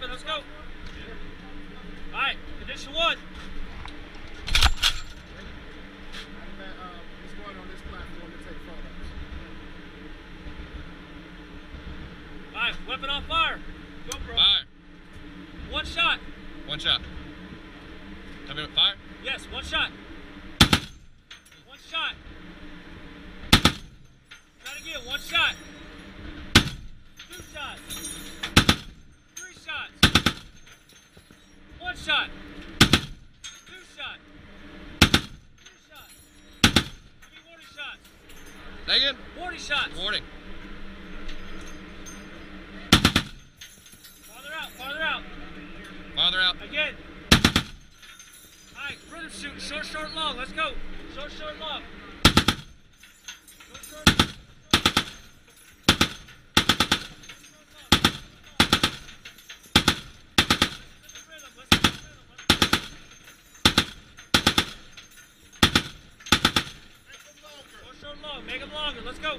longer. Let's go. All right, condition one. He's going on this platform to take photos. All right, weapon on fire. Go, bro. Fire. One shot. One shot. Tell me what, fire? Yes, one shot. One shot. Try it again. One shot. Two shots. Three shots. One shot. Two shots. Three shots. Give me 40 shots. Say again? 40 shots. 40. Farther out. Farther out. Farther out. Again. Alright, rhythm shoot. Short, short, long. Let's go. Short, short, long. Short, short, long. Short, long. Make them longer. Let's go.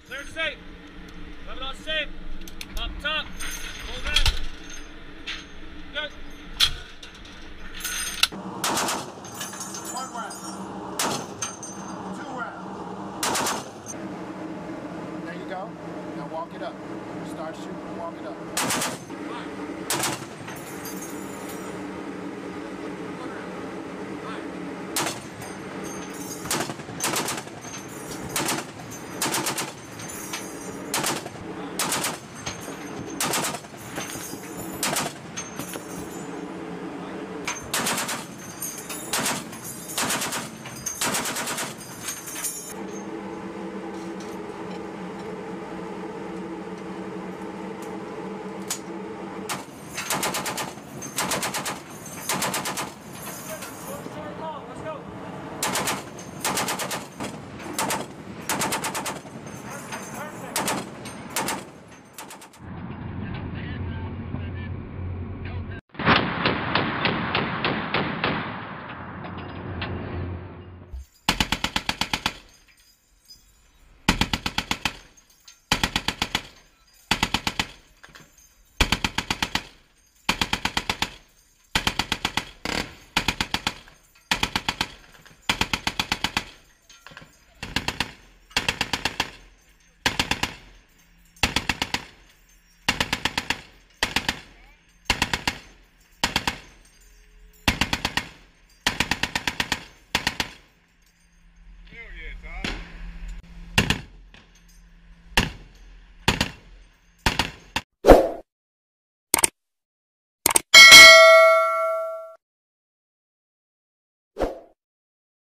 Clear and safe. Weapon on safe. Up top. Hold that. Good. One round. Two rounds. There you go. Now walk it up. Start shooting.